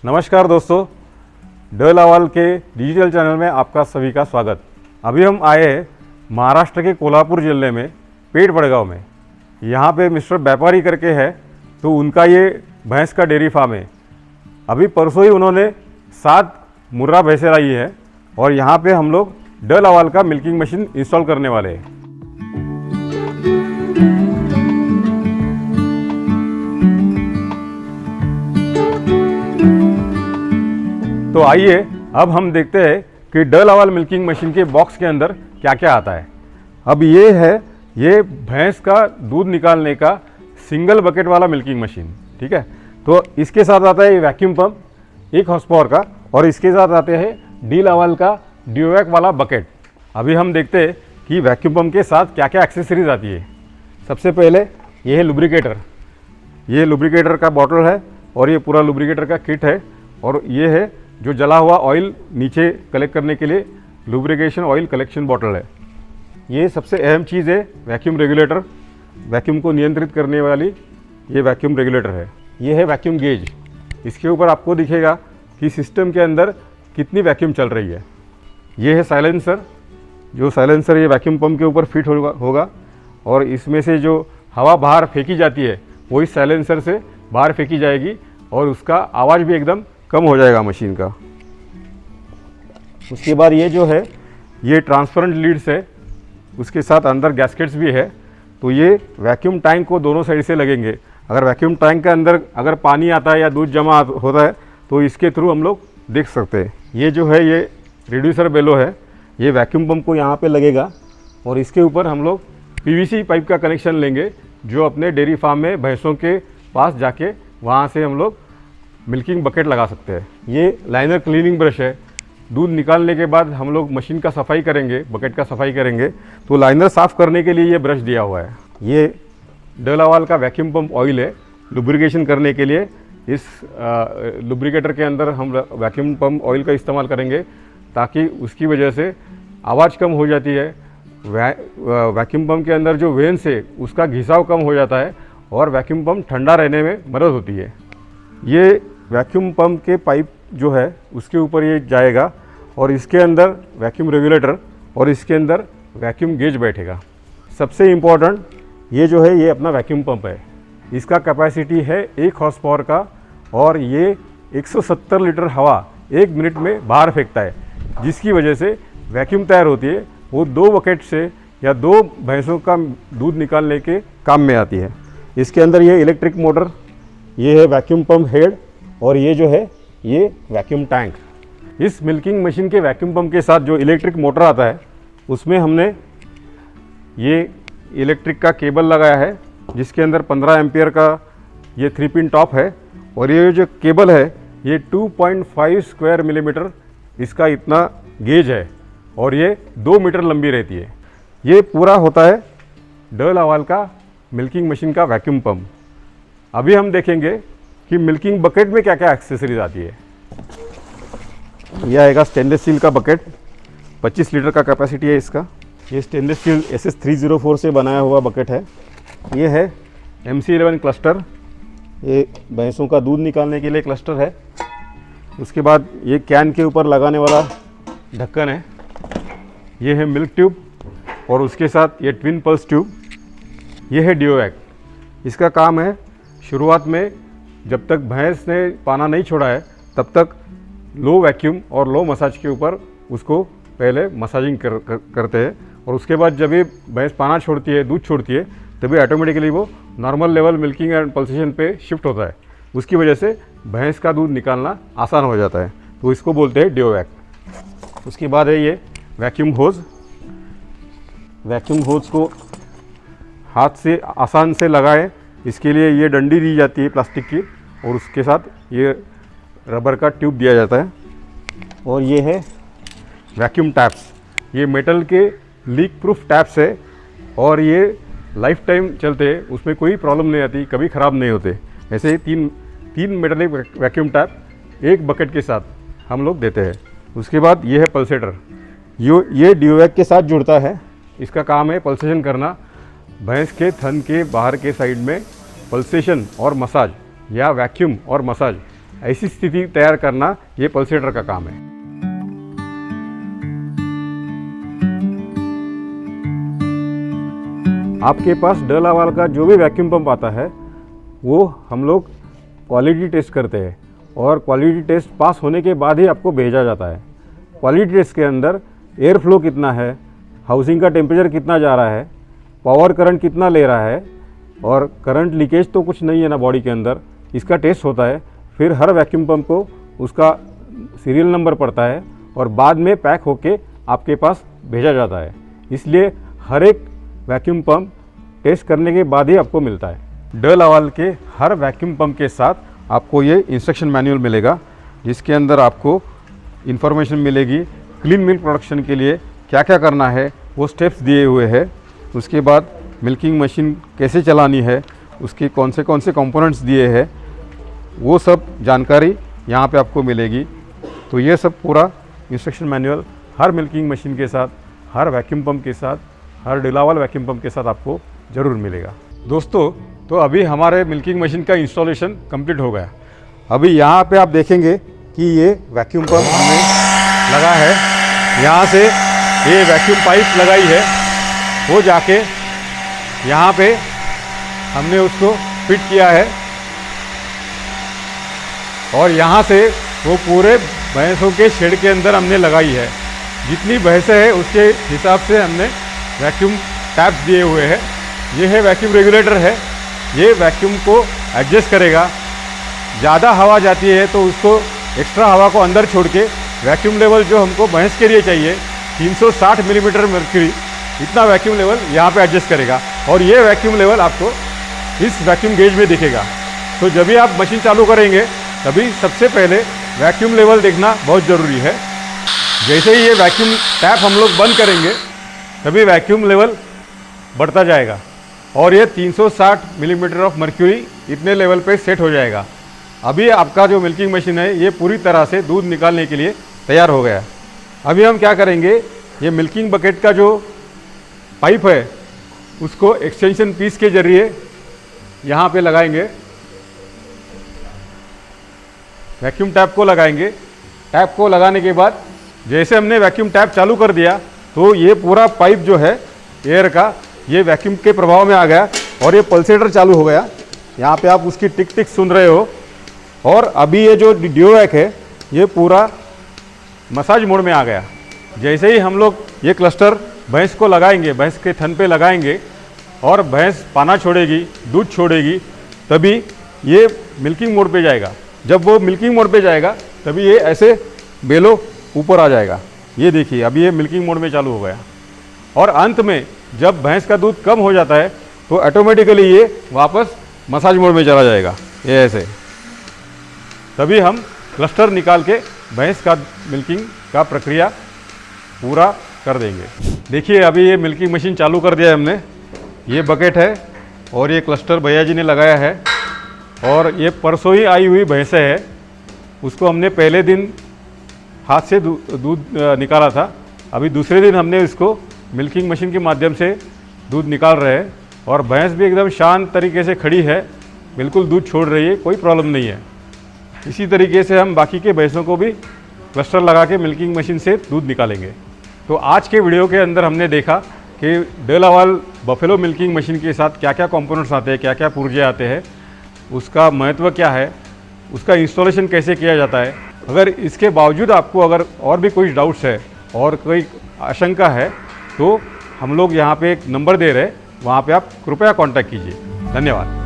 नमस्कार दोस्तों, डल अवाल के डिजिटल चैनल में आपका सभी का स्वागत। अभी हम आए हैं महाराष्ट्र के कोल्हापुर जिले में पेठ बड़गांव में। यहाँ पे मिस्टर व्यापारी करके है, तो उनका ये भैंस का डेयरी फार्म है। अभी परसों ही उन्होंने 7 मुर्रा भैंसें लाई है और यहाँ पे हम लोग डल अवाल का मिल्किंग मशीन इंस्टॉल करने वाले हैं। तो आइए अब हम देखते हैं कि डल अवाल मिल्किंग मशीन के बॉक्स के अंदर क्या क्या आता है। अब ये है ये भैंस का दूध निकालने का सिंगल बकेट वाला मिल्किंग मशीन, ठीक है। तो इसके साथ आता है वैक्यूम पंप 1 हॉर्स पावर का, और इसके साथ आते हैं डल अवाल का ड्यूवैक वाला बकेट। अभी हम देखते हैं कि वैक्यूम पंप के साथ क्या क्या एक्सेसरीज आती है। सबसे पहले ये है लुब्रिकेटर। ये लुब्रिकेटर का बॉटल है और ये पूरा लुब्रिकेटर का किट है। और ये है जो जला हुआ ऑयल नीचे कलेक्ट करने के लिए लुब्रिकेशन ऑयल कलेक्शन बॉटल है। ये सबसे अहम चीज़ है वैक्यूम रेगुलेटर, वैक्यूम को नियंत्रित करने वाली ये वैक्यूम रेगुलेटर है। ये है वैक्यूम गेज। इसके ऊपर आपको दिखेगा कि सिस्टम के अंदर कितनी वैक्यूम चल रही है। ये है साइलेंसर, जो साइलेंसर ये वैक्यूम पंप के ऊपर फिट होगा और इसमें से जो हवा बाहर फेंकी जाती है वो इस साइलेंसर से बाहर फेंकी जाएगी और उसका आवाज़ भी एकदम कम हो जाएगा मशीन का। उसके बाद ये जो है ये ट्रांसपेरेंट लीड्स है, उसके साथ अंदर गैस्केट्स भी है। तो ये वैक्यूम टैंक को दोनों साइड से लगेंगे। अगर वैक्यूम टैंक के अंदर अगर पानी आता है या दूध जमा होता है तो इसके थ्रू हम लोग देख सकते हैं। ये जो है ये रिड्यूसर बेलो है, ये वैक्यूम पंप को यहाँ पे लगेगा और इसके ऊपर हम लोग पीवीसी पाइप का कनेक्शन लेंगे, जो अपने डेयरी फार्म में भैंसों के पास जाके वहाँ से हम लोग मिल्किंग बकेट लगा सकते हैं। ये लाइनर क्लीनिंग ब्रश है। दूध निकालने के बाद हम लोग मशीन का सफाई करेंगे, बकेट का सफाई करेंगे, तो लाइनर साफ़ करने के लिए ये ब्रश दिया हुआ है। ये डल अवाल का वैक्यूम पंप ऑयल है लुब्रिकेशन करने के लिए। इस लुब्रिकेटर के अंदर हम वैक्यूम पंप ऑयल का इस्तेमाल करेंगे ताकि उसकी वजह से आवाज़ कम हो जाती है। वैक्यूम पंप के अंदर जो वेन्स है उसका घिसाव कम हो जाता है और वैक्यूम पंप ठंडा रहने में मदद होती है। ये वैक्यूम पंप के पाइप जो है उसके ऊपर ये जाएगा और इसके अंदर वैक्यूम रेगुलेटर और इसके अंदर वैक्यूम गेज बैठेगा। सबसे इम्पोर्टेंट ये जो है ये अपना वैक्यूम पंप है। इसका कैपेसिटी है 1 हॉर्स पावर का और ये 170 लीटर हवा 1 मिनट में बाहर फेंकता है, जिसकी वजह से वैक्यूम तैयार होती है। वो 2 बकेट से या 2 भैंसों का दूध निकालने के काम में आती है। इसके अंदर ये इलेक्ट्रिक मोटर, ये है वैक्यूम पंप हेड और ये जो है ये वैक्यूम टैंक। इस मिल्किंग मशीन के वैक्यूम पंप के साथ जो इलेक्ट्रिक मोटर आता है उसमें हमने ये इलेक्ट्रिक का केबल लगाया है, जिसके अंदर 15 एम्पियर का ये 3 पिन टॉप है। और ये जो केबल है ये 2.5 स्क्वायर मिलीमीटर इसका इतना गेज है और ये 2 मीटर लंबी रहती है। ये पूरा होता है डल अवाल का मिल्किंग मशीन का वैक्यूम पंप। अभी हम देखेंगे कि मिल्किंग बकेट में क्या क्या एक्सेसरीज आती है। यह आएगा स्टेनलेस स्टील का बकेट, 25 लीटर का कैपेसिटी है इसका। ये स्टेनलेस स्टील SS304 से बनाया हुआ बकेट है। ये है MC11 क्लस्टर, ये भैंसों का दूध निकालने के लिए क्लस्टर है। उसके बाद ये कैन के ऊपर लगाने वाला ढक्कन है। ये है मिल्क ट्यूब और उसके साथ ये ट्विन पल्स ट्यूब। ये है ड्यूवैक। इसका काम है शुरुआत में जब तक भैंस ने पाना नहीं छोड़ा है तब तक लो वैक्यूम और लो मसाज के ऊपर उसको पहले मसाजिंग करते हैं और उसके बाद जब ये भैंस पाना छोड़ती है, दूध छोड़ती है, तभी ऑटोमेटिकली वो normal level milking and pulsation पे शिफ्ट होता है। उसकी वजह से भैंस का दूध निकालना आसान हो जाता है, तो इसको बोलते हैं ड्यूवैक। उसके बाद है ये वैक्यूम होज। वैक्यूम होज को हाथ से आसान से लगाए, इसके लिए ये डंडी दी जाती है प्लास्टिक की और उसके साथ ये रबर का ट्यूब दिया जाता है। और ये है वैक्यूम टैप्स। ये मेटल के लीक प्रूफ टैप्स है और ये लाइफ टाइम चलते हैं, उसमें कोई प्रॉब्लम नहीं आती, कभी ख़राब नहीं होते। ऐसे ही तीन मेटलिक वैक्यूम टैप एक बकेट के साथ हम लोग देते हैं। उसके बाद ये है पल्सेटर। ये ड्यूवैक के साथ जुड़ता है। इसका काम है पल्सेशन करना। भैंस के थन के बाहर के साइड में पल्सेशन और मसाज या वैक्यूम और मसाज ऐसी स्थिति तैयार करना ये पल्सेटर का काम है। आपके पास डलावाल का जो भी वैक्यूम पंप आता है वो हम लोग क्वालिटी टेस्ट करते हैं और क्वालिटी टेस्ट पास होने के बाद ही आपको भेजा जाता है। क्वालिटी टेस्ट के अंदर एयर फ्लो कितना है, हाउसिंग का टेम्परेचर कितना जा रहा है, पावर करंट कितना ले रहा है और करंट लीकेज तो कुछ नहीं है ना बॉडी के अंदर, इसका टेस्ट होता है। फिर हर वैक्यूम पंप को उसका सीरियल नंबर पड़ता है और बाद में पैक होके आपके पास भेजा जाता है। इसलिए हर एक वैक्यूम पंप टेस्ट करने के बाद ही आपको मिलता है। डलावाल के हर वैक्यूम पंप के साथ आपको ये इंस्ट्रक्शन मैनुअल मिलेगा, जिसके अंदर आपको इन्फॉर्मेशन मिलेगी क्लीन मिल्क प्रोडक्शन के लिए क्या क्या करना है, वो स्टेप्स दिए हुए हैं। उसके बाद मिल्किंग मशीन कैसे चलानी है, उसके कौन से कंपोनेंट्स दिए हैं, वो सब जानकारी यहाँ पे आपको मिलेगी। तो ये सब पूरा इंस्ट्रक्शन मैनुअल हर मिल्किंग मशीन के साथ, हर वैक्यूम पंप के साथ, हर डलावाल वैक्यूम पंप के साथ आपको ज़रूर मिलेगा। दोस्तों, तो अभी हमारे मिल्किंग मशीन का इंस्टॉलेशन कंप्लीट हो गया। अभी यहाँ पे आप देखेंगे कि ये वैक्यूम पंप हमने लगा है। यहाँ से ये वैक्यूम पाइप लगाई है, वो जाके यहाँ पे हमने उसको फिट किया है और यहाँ से वो पूरे भैंसों के शेड के अंदर हमने लगाई है। जितनी भैंसें हैं उसके हिसाब से हमने वैक्यूम टैप्स दिए हुए हैं। ये है वैक्यूम रेगुलेटर है, ये वैक्यूम को एडजस्ट करेगा। ज़्यादा हवा जाती है तो उसको एक्स्ट्रा हवा को अंदर छोड़ के वैक्यूम लेवल जो हमको भैंस के लिए चाहिए 360 मिलीमीटर मर्क्यूरी, इतना वैक्यूम लेवल यहाँ पे एडजस्ट करेगा और ये वैक्यूम लेवल आपको इस वैक्यूम गेज में दिखेगा। तो जब भी आप मशीन चालू करेंगे तभी सबसे पहले वैक्यूम लेवल देखना बहुत ज़रूरी है। जैसे ही ये वैक्यूम टैप हम लोग बंद करेंगे तभी वैक्यूम लेवल बढ़ता जाएगा और ये 360 मिलीमीटर ऑफ मर्क्यूरी इतने लेवल पे सेट हो जाएगा। अभी आपका जो मिल्किंग मशीन है ये पूरी तरह से दूध निकालने के लिए तैयार हो गया। अभी हम क्या करेंगे, ये मिल्किंग बकेट का जो पाइप है उसको एक्सटेंशन पीस के जरिए यहाँ पे लगाएंगे, वैक्यूम टैप को लगाएंगे। टैप को लगाने के बाद जैसे हमने वैक्यूम टैप चालू कर दिया तो ये पूरा पाइप जो है एयर का ये वैक्यूम के प्रभाव में आ गया और ये पल्सेटर चालू हो गया। यहाँ पे आप उसकी टिक टिक सुन रहे हो और अभी ये जो डिओवैक है ये पूरा मसाज मोड में आ गया। जैसे ही हम लोग ये क्लस्टर भैंस को लगाएंगे, भैंस के थन पे लगाएंगे और भैंस पाना छोड़ेगी, दूध छोड़ेगी, तभी ये मिल्किंग मोड पे जाएगा। जब वो मिल्किंग मोड पे जाएगा तभी ये ऐसे बेलो ऊपर आ जाएगा। ये देखिए अभी ये मिल्किंग मोड में चालू हो गया और अंत में जब भैंस का दूध कम हो जाता है तो ऑटोमेटिकली ये वापस मसाज मोड में चला जाएगा। ये ऐसे तभी हम क्लस्टर निकाल के भैंस का मिल्किंग का प्रक्रिया पूरा कर देंगे। देखिए अभी ये मिल्किंग मशीन चालू कर दिया है हमने। ये बकेट है और ये क्लस्टर भैया जी ने लगाया है और ये परसों ही आई हुई भैंसें है, उसको हमने पहले दिन हाथ से दूध निकाला था। अभी दूसरे दिन हमने इसको मिल्किंग मशीन के माध्यम से दूध निकाल रहे हैं और भैंस भी एकदम शांत तरीके से खड़ी है, बिल्कुल दूध छोड़ रही है, कोई प्रॉब्लम नहीं है। इसी तरीके से हम बाकी के भैंसों को भी क्लस्टर लगा के मिल्किंग मशीन से दूध निकालेंगे। तो आज के वीडियो के अंदर हमने देखा कि डलावाल बफेलो मिल्किंग मशीन के साथ क्या क्या कंपोनेंट्स आते हैं, क्या क्या पुर्जे आते हैं, उसका महत्व क्या है, उसका इंस्टॉलेशन कैसे किया जाता है। अगर इसके बावजूद आपको अगर और भी कोई डाउट्स है और कोई आशंका है तो हम लोग यहाँ पे एक नंबर दे रहे हैं, वहाँ पे आप कृपया कांटेक्ट कीजिए। धन्यवाद।